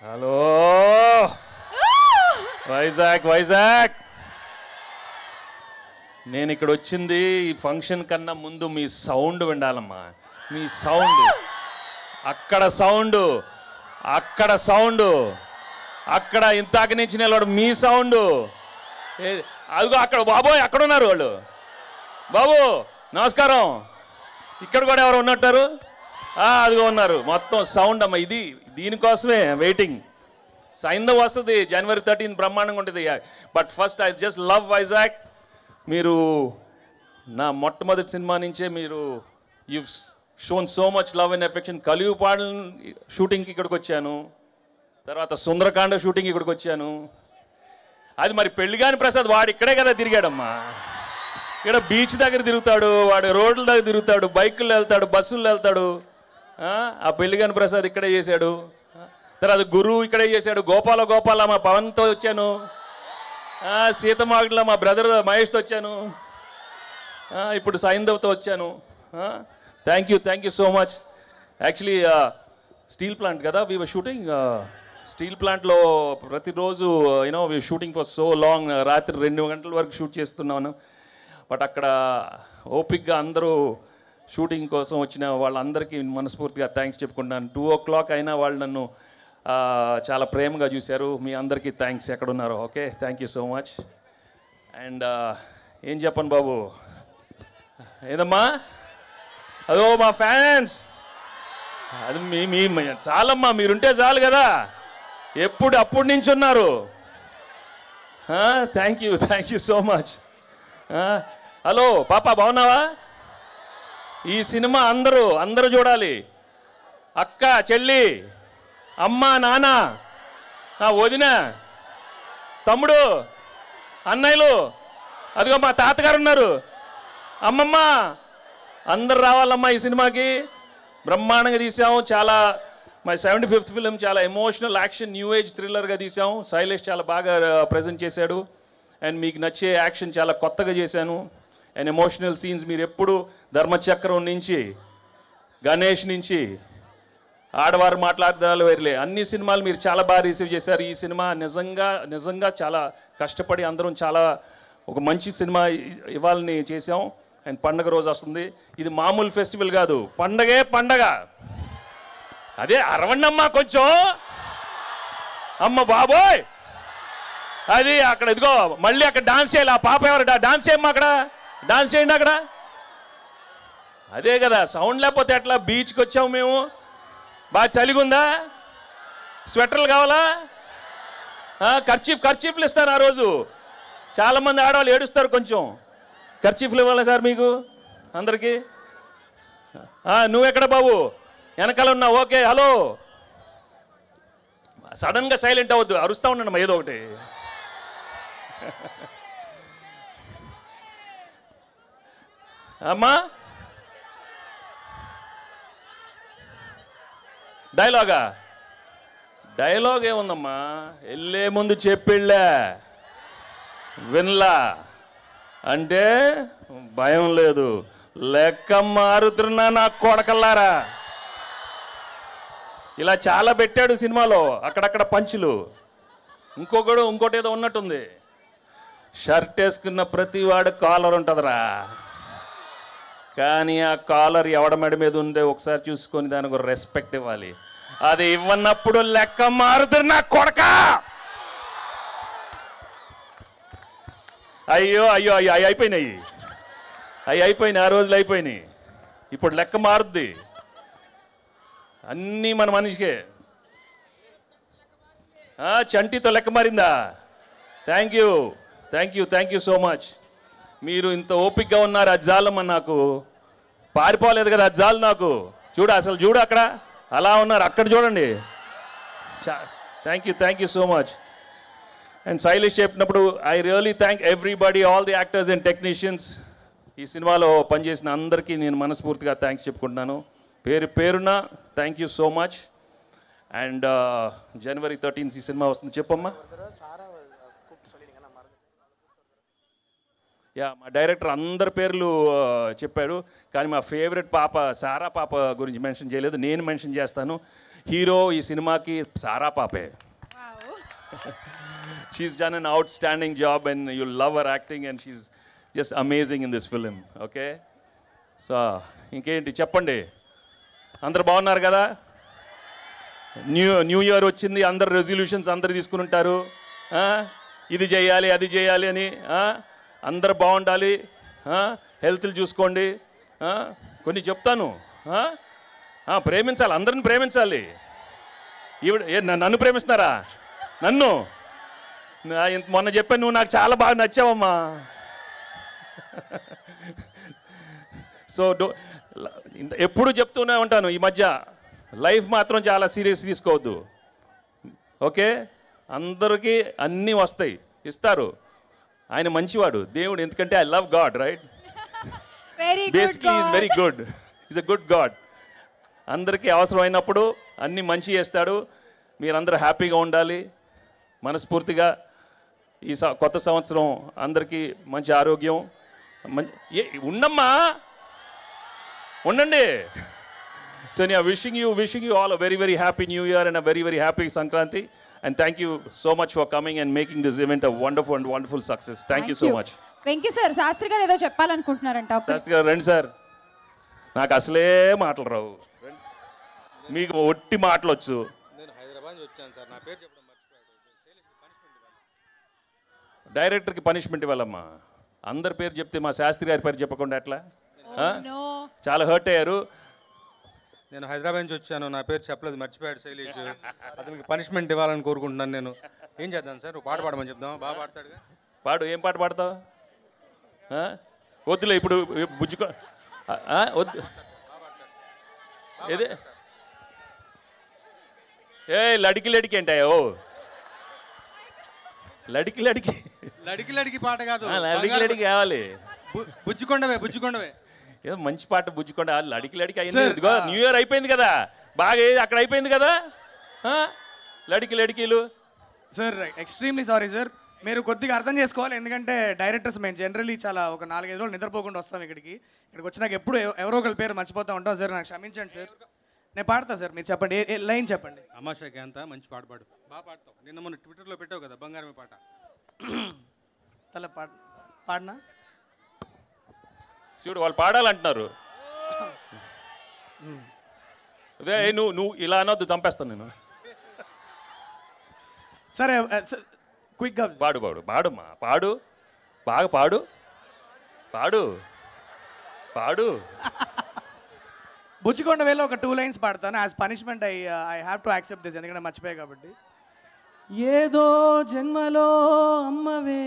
Hello Vizag నేను ఇక్కడ వచ్చింది ఈ ఫంక్షన్ కన్నా ముందు మీ సౌండ్ వినాలమ్మా. మీ సౌండ్ అక్కడ సౌండ్ అక్కడ ఇంతాక నుంచి నిలబడు మీ సౌండ్. అదిగో అక్కడ బాబోయ్ అక్కడ ఉన్నారు వాళ్ళు. బాబు నమస్కారం. ఇక్కడ కూడా ఎవరు ఉన్నట్టారు? అదిగో ఉన్నారు. మొత్తం సౌండ్ అమ్మ. ఇది దీనికోసమే వెయిటింగ్. సైంధవ్ వస్తుంది January 13 బ్రహ్మాండంగా ఉంటుంది. But first I just love Vizag. మీరు నా మొట్టమొదటి సినిమా నుంచే మీరు you've shown so much love and affection. కలియుపాడు షూటింగ్కి ఇక్కడికి వచ్చాను, తర్వాత సుందరకాండ షూటింగ్ ఇక్కడికి వచ్చాను. అది మరి పెళ్లిగాని ప్రసాద్ వాడు ఇక్కడే కదా తిరిగాడమ్మా. ఇక్కడ బీచ్ దగ్గర తిరుగుతాడు, వాడు రోడ్ల దగ్గర తిరుగుతాడు, బైకుల్లో వెళ్తాడు, బస్సుల్లో వెళ్తాడు. ఆ పెళ్లిగాని ప్రసాద్ ఇక్కడే చేశాడు. తర్వాత గురువు ఇక్కడే చేశాడు. గోపాల మా పవన్తో వచ్చాను. సీతమాగడిలో మా బ్రదర్ మహేష్తో వచ్చాను. ఇప్పుడు సైంధవ్తో వచ్చాను. Thank you so much. Actually steel plant కదా వీ వర్ షూటింగ్. స్టీల్ ప్లాంట్లో ప్రతిరోజు you know we shooting for so long. రాత్రి 2 గంటల వరకు షూట్ చేస్తున్నాను. బట్ అక్కడ ఓపిక్గా అందరూ షూటింగ్ కోసం వచ్చిన వాళ్ళందరికీ మనస్ఫూర్తిగా థ్యాంక్స్ చెప్పుకుంటున్నాను. 2 o'clock అయినా వాళ్ళు నన్ను చాలా ప్రేమగా చూశారు. మీ అందరికీ థ్యాంక్స్ ఎక్కడున్నారో. Okay, thank you so much. And ఏం చెప్పను బాబు, ఏదమ్మా అదో మా ఫ్యాన్స్. అది మీ చాలమ్మా, మీరుంటే చాలు కదా. అప్పటి నుంచి ఉన్నారు. Thank you so much. Hello పాప బాగున్నావా? ఈ సినిమా అందరూ చూడాలి. అక్క, చెల్లి, అమ్మ, నాన్న, నా వదిన, తమ్ముడు, అన్నయ్యలు, అదిగో మా తాతగారు ఉన్నారు, అమ్మమ్మ, అందరు రావాలమ్మా ఈ సినిమాకి. బ్రహ్మాండంగా తీసాము. చాలా మై 75th ఫిలిం. చాలా ఎమోషనల్ యాక్షన్ న్యూ ఏజ్ థ్రిల్లర్గా తీసాము. శైలేష్ చాలా బాగా ప్రజెంట్ చేశాడు. అండ్ మీకు నచ్చే యాక్షన్ చాలా కొత్తగా చేశాను. అండ్ ఎమోషనల్ సీన్స్ మీరు ఎప్పుడు ధర్మచక్రం నుంచి, గణేష్ నుంచి, ఆడవారు మాట్లాడదాలు వేరులే, అన్ని సినిమాలు మీరు చాలా బాగా రిసీవ్ చేశారు. ఈ సినిమా నిజంగా చాలా కష్టపడి అందరం చాలా ఒక మంచి సినిమా ఇవ్వాలని చేసాం. అండ్ పండగ రోజు వస్తుంది. ఇది మామూలు ఫెస్టివల్ కాదు, పండగ. అదే అరవండమ్మా కొంచెం. అమ్మ బాబోయ్, అది అక్కడ ఇదిగో మళ్ళీ అక్కడ డాన్స్ చేయాలి. ఆ పాప ఎవరు డాన్స్ చేయమ్మా, అక్కడ డాన్స్ చేయండి అక్కడ. అదే కదా సౌండ్ లేకపోతే ఎట్లా? బీచ్కి వచ్చాము మేము. బాగా చలిగుందా? స్వెటర్లు కావాలా? ఖర్చీఫ్లు ఇస్తాను ఆ రోజు. చాలామంది ఆడవాళ్ళు ఏడుస్తారు. కొంచెం ఖర్చీఫ్లు ఇవ్వాలా సార్ మీకు అందరికీ? నువ్వెక్కడ బాబు? వెనకాల ఉన్నావు. Okay, hello. సడన్గా సైలెంట్ అవ్వద్దు, అరుస్తూ ఉన్నాను ఏదో ఒకటి. అమ్మా డైలాగ్ ఏముందమ్మా? వెళ్ళే ముందు చెప్పిళ్ళా వినలా అంటే భయం లేదు. లెక్క మారుతున్నా నా కొడకల్లారా. ఇలా చాలా పెట్టాడు సినిమాలో, అక్కడక్కడ పంచులు. ఇంకోటి ఏదో ఉన్నట్టుంది. షర్ట్ వేసుకున్న ప్రతి వాడు కాలర్ ఉంటుందిరా, కానీ ఆ కాలర్ ఎవడ మెడ మీద ఉందే ఒకసారి చూసుకొని దానికి ఒక రెస్పెక్ట్ ఇవ్వాలి. అది ఇవ్వనప్పుడు లెక్క మారుతున్నా కొడక. అయ్యో అయిపోయినాయి. ఆ రోజులు అయిపోయినాయి. ఇప్పుడు లెక్క మారుద్ది. అన్నీ మన మనిషికే. చంటితో లెక్క మారిందా? Thank you so much. మీరు ఇంత ఓపిక్గా ఉన్నారు. అది చాలమ్మా, నాకు పారిపోలేదు కదా, అది చాలు నాకు. చూడు అక్కడ అలా ఉన్నారు, అక్కడ చూడండి. Thank you so much. And Shailesh చెప్పినప్పుడు I really thank everybody, all the actors and technicians. ఈ సినిమాలో పనిచేసిన అందరికీ నేను మనస్ఫూర్తిగా థ్యాంక్స్ చెప్పుకుంటున్నాను. పేరున thank you so much. And January 13 ఈ సినిమా వస్తుంది. చెప్పమ్మా. మా డైరెక్టర్ అందరి పేర్లు చెప్పాడు, కానీ మా ఫేవరెట్ పాప సారా పాప గురించి మెన్షన్ చేయలేదు. నేను మెన్షన్ చేస్తాను. హీరో ఈ సినిమాకి సారా పాపే. She's done an outstanding job and you'll love her acting and she's just amazing in this film. Okay? So, ఇంకేంటి చెప్పండి, అందరు బాగున్నారు కదా? న్యూ ఇయర్ వచ్చింది, అందరు రెజల్యూషన్స్ అందరు తీసుకుని ఉంటారు. ఇది చేయాలి అది చేయాలి అని. అందరు బాగుండాలి, హెల్త్లు చూసుకోండి. కొన్ని చెప్తాను, ప్రేమించాలి, అందరిని ప్రేమించాలి. నన్ను ప్రేమిస్తున్నారా? నన్ను మొన్న చెప్పాను, నువ్వు నాకు చాలా బాగా నచ్చావమ్మా. సో ఎప్పుడు చెప్తూనే ఉంటాను, ఈ మధ్య లైఫ్ మాత్రం చాలా సీరియస్ తీసుకోవద్దు. ఓకే, అందరికీ అన్నీ వస్తాయి, ఇస్తారు. ఆయన మంచివాడు దేవుడు, ఎందుకంటే I love God, right? Basically is very good, is a good God. అందరికీ అవసరమైనప్పుడు అన్నీ మంచి చేస్తాడు. మీరందరూ హ్యాపీగా ఉండాలి. మనస్ఫూర్తిగా ఈ కొత్త సంవత్సరం అందరికీ మంచి ఆరోగ్యం ఉండమ్మా, ఉండండి. సో నేను wishing you all a very very happy new year and a very very happy Sankranti. And thank you so much for coming and making this event a wonderful success. Thank you so much. Venky sir, Shastri గారు ఏదో చెప్పాలనుకుంటున్నారంట. శాస్త్రి గారు రండి sir. నాకు అసలే మాటలు రావు, మీకు ఒట్టి మాటలు వచ్చు. డైరెక్టర్కి పనిష్మెంట్ ఇవ్వాలమ్మా. అందరి పేరు చెప్తే మా శాస్త్రి గారి పేరు చెప్పకుండా ఎట్లా? చాలా హర్ట్ అయ్యారు. నేను హైదరాబాద్ నుంచి వచ్చాను, నా పేరు చెప్పలేదు, మర్చిపోయాడు శైలేష్. అతనికి పనిష్మెంట్ ఇవ్వాలని కోరుకుంటున్నాను. నేను ఏం చేద్దాం సార్? పాట పాడమని చెప్దాం. బాగా పాడతాడుగా. పాడు. ఏం పాట పాడతావు? వద్దులే ఇప్పుడు, బుజ్జుకో వద్దు. ఏదే లడికి లడికి ఏంటాయో? లడికి లడికి లడికి పాట కాదు, లడికి లడికి కావాలి. బుజ్జికొండవే ఏదో మంచి పాట, బుజ్జికొండ. లడికి లడికి అయింది. ఇదిగో న్యూ ఇయర్ అయిపోయింది కదా, బాగా అక్కడ అయిపోయింది కదా లడికి లడికీలు. సార్ ఎక్స్ట్రీమ్లీ సారీ సార్, మీరు కొద్దిగా అర్థం చేసుకోవాలి. ఎందుకంటే డైరెక్టర్స్ మేము జనరల్లీ చాలా ఒక 4-5 రోజులు నిద్రపోకుండా వస్తాం ఇక్కడికి వచ్చినాక ఎప్పుడు ఎవరో ఒకరి పేరు మర్చిపోతూ ఉంటాం సార్. నాకు క్షమించండి సార్. నేను పాడతా సార్, మీరు చెప్పండి, ఏ లైన్ చెప్పండి. అమాషాకి అంతా మంచి పాట పాడు, బాగా పాడతావు. నిన్న మొన్న ట్విట్టర్లో పెట్టావు కదా బంగారమే పాట. తల పాడినా చూడు, వాళ్ళు పాడాలంటున్నారు. అదే నువ్వు ఇలా అనొద్దు, చంపేస్తాను నేను. సరే క్విక్గా పాడుమా, పాడు, బాగా పాడు. బుజ్జికొండ వేలో ఒక 2 లైన్స్ పాడతాను. As punishment I have to accept this, ఎందుకంటే మర్చిపోయాయి కాబట్టి. ఏదో జన్మలో అమ్మవే,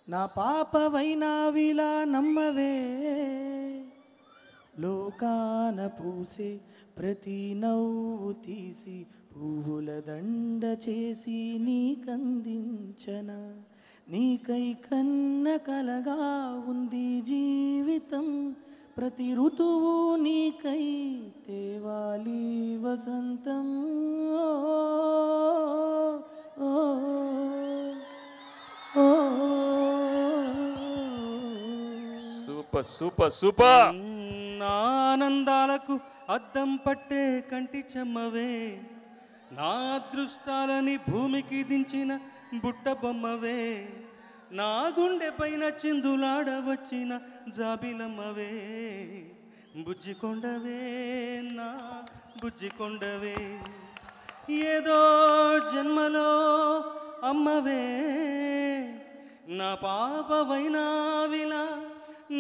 నా పాపవైనావిలా నమ్మవే, లోకాన పూసే ప్రతి నవ్వు తీసి పువ్వుల దండ చేసి నీకందించన, నీకై కన్న కలగా ఉంది జీవితం, ప్రతి ఋతువు నీకై తేవాలి వసంతం. Super super super. నా ఆనందాలకు అద్దం పట్టే కంటి చెమ్మవే, నా అదృష్టాలని భూమికి దించిన బుట్ట బొమ్మవే, నా గుండె పైన చిందులాడవచ్చిన జాబిలమ్మవే, బుజ్జికొండవే నా బుజ్జికొండవే, ఏదో జన్మలో అమ్మవే, నా పాపవైనావిలా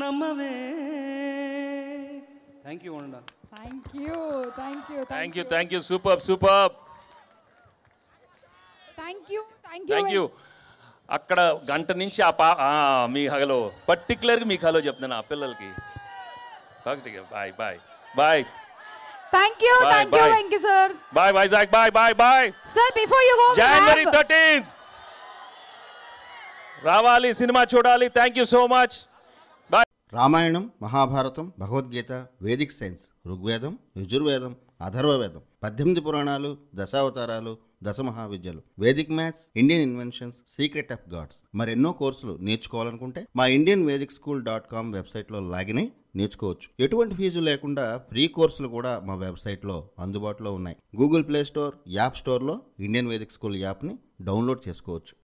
నమ్మవే. థ్యాంక్ యూ వండా. Thank you super super. Thank you. అక్కడ గంట నుంచి మీ హలో పర్టికులర్గా మీకు హలో చెప్తున్నాను ఆ పిల్లలకి. Bye bye bye. Thank you Venky sir. Bye Vizag. Bye. Sir, before you go, January 13th రావాలి, సినిమా చూడాలి. Thank you so much. Ramayanam, Mahabharatam, Bhagavad Gita, Vedic science, Rigvedam, Yajurvedam, Atharvavedam, 18 పురాణాలు, దశావతారాలు, దశమహావిద్యలు, Vedic maths, Indian inventions, secret of gods మరెన్నో కోర్సులు నేర్చుకోవాలనుకుంటే మా indianvedicSchool.com వెబ్సైట్లో login అయి నేర్చుకోవచ్చు. ఎటువంటి ఫీజు లేకుండా ఫ్రీ కోర్సులు కూడా మా వెబ్సైట్లో అందుబాటులో ఉన్నాయి. గూగుల్ ప్లే స్టోర్, యాప్ స్టోర్లో ఇండియన్ వేదిక్ స్కూల్ యాప్ని డౌన్లోడ్ చేసుకోవచ్చు.